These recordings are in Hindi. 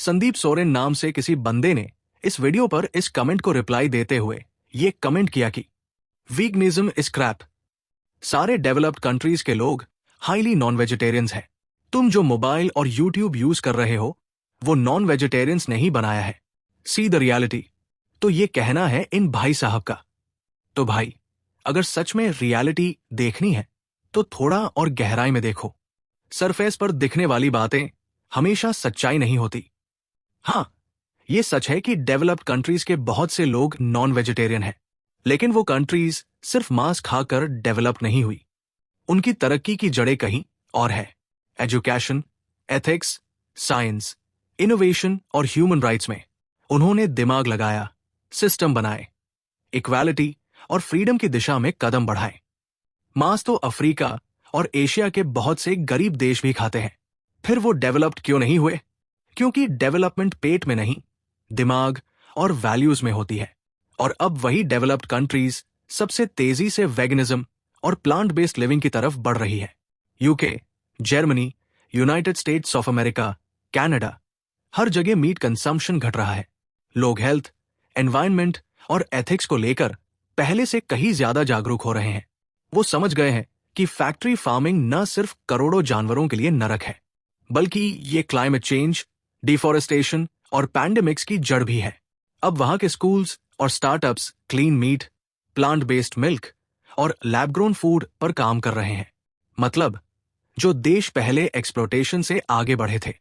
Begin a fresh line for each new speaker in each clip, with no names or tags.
संदीप सोरेन नाम से किसी बंदे ने इस वीडियो पर इस कमेंट को रिप्लाई देते हुए ये कमेंट किया कि वीगनिज्म इज क्रैप। सारे डेवलप्ड कंट्रीज के लोग हाईली नॉन वेजिटेरियंस हैं। तुम जो मोबाइल और यूट्यूब यूज कर रहे हो वो नॉन वेजिटेरियंस ने ही बनाया है। See the reality. तो ये कहना है इन भाई साहब का। तो भाई, अगर सच में रियलिटी देखनी है तो थोड़ा और गहराई में देखो। सरफेस पर दिखने वाली बातें हमेशा सच्चाई नहीं होती। हां, ये सच है कि डेवलप्ड कंट्रीज के बहुत से लोग नॉन वेजिटेरियन हैं, लेकिन वो कंट्रीज सिर्फ मांस खाकर डेवलप नहीं हुई। उनकी तरक्की की जड़ें कहीं और है। एजुकेशन, एथिक्स, साइंस, इनोवेशन और ह्यूमन राइट्स में उन्होंने दिमाग लगाया, सिस्टम बनाए, इक्वालिटी और फ्रीडम की दिशा में कदम बढ़ाए। मांस तो अफ्रीका और एशिया के बहुत से गरीब देश भी खाते हैं। फिर वो डेवलप्ड क्यों नहीं हुए? क्योंकि डेवलपमेंट पेट में नहीं, दिमाग और वैल्यूज में होती है। और अब वही डेवलप्ड कंट्रीज सबसे तेजी से वेगनिज्म और प्लांट बेस्ड लिविंग की तरफ बढ़ रही है। UK, Germany, United States of America, Canada, हर जगह मीट कंजम्पशन घट रहा है। लोग हेल्थ, एनवायरनमेंट और एथिक्स को लेकर पहले से कहीं ज्यादा जागरूक हो रहे हैं। वो समझ गए हैं कि फैक्ट्री फार्मिंग न सिर्फ करोड़ों जानवरों के लिए नरक है, बल्कि ये क्लाइमेट चेंज, डिफॉरेस्टेशन और पैंडेमिक्स की जड़ भी है। अब वहां के स्कूल्स और startups clean meat, plant based milk और लैब ग्रोन फूड पर काम कर रहे हैं। मतलब, जो देश पहले एक्सप्लोटेशन से आगे बढ़े थे,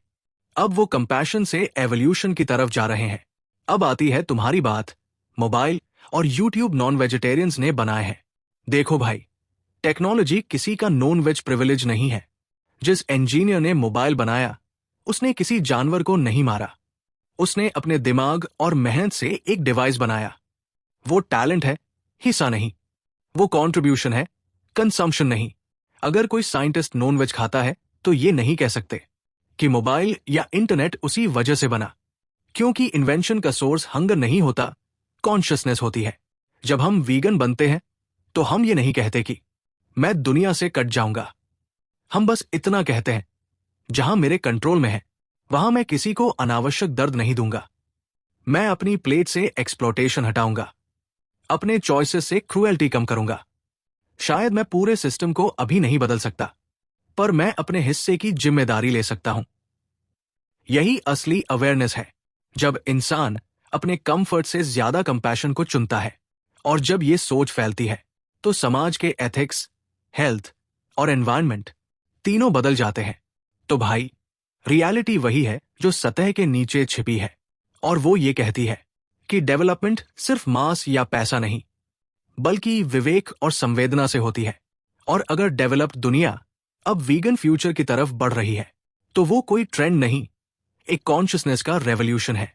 अब वो कंपैशन से एवोल्यूशन की तरफ जा रहे हैं। अब आती है तुम्हारी बात। मोबाइल और यूट्यूब नॉन वेजिटेरियंस ने बनाए हैं। देखो भाई, टेक्नोलॉजी किसी का नॉन वेज प्रिविलेज नहीं है। जिस इंजीनियर ने मोबाइल बनाया, उसने किसी जानवर को नहीं मारा। उसने अपने दिमाग और मेहनत से एक डिवाइस बनाया। वो टैलेंट है, हिस्सा नहीं। वो कंट्रीब्यूशन है, कंजम्पशन नहीं। अगर कोई साइंटिस्ट नॉन वेज खाता है तो ये नहीं कह सकते कि मोबाइल या इंटरनेट उसी वजह से बना, क्योंकि इन्वेंशन का सोर्स हंगर नहीं होता, कॉन्शियसनेस होती है। जब हम वीगन बनते हैं तो हम ये नहीं कहते कि मैं दुनिया से कट जाऊंगा। हम बस इतना कहते हैं, जहां मेरे कंट्रोल में है वहां मैं किसी को अनावश्यक दर्द नहीं दूंगा। मैं अपनी प्लेट से एक्सप्लॉटेशन हटाऊंगा, अपने चॉइसेस से क्रूएल्टी कम करूंगा। शायद मैं पूरे सिस्टम को अभी नहीं बदल सकता, पर मैं अपने हिस्से की जिम्मेदारी ले सकता हूं। यही असली अवेयरनेस है, जब इंसान अपने कंफर्ट से ज्यादा कंपैशन को चुनता है। और जब ये सोच फैलती है तो समाज के एथिक्स, हेल्थ और एनवायरनमेंट तीनों बदल जाते हैं। तो भाई, रियलिटी वही है जो सतह के नीचे छिपी है, और वो ये कहती है कि डेवलपमेंट सिर्फ मास या पैसा नहीं, बल्कि विवेक और संवेदना से होती है। और अगर डेवलप्ड दुनिया अब वीगन फ्यूचर की तरफ बढ़ रही है तो वो कोई ट्रेंड नहीं, एक कॉन्शियसनेस का रेवोल्यूशन है।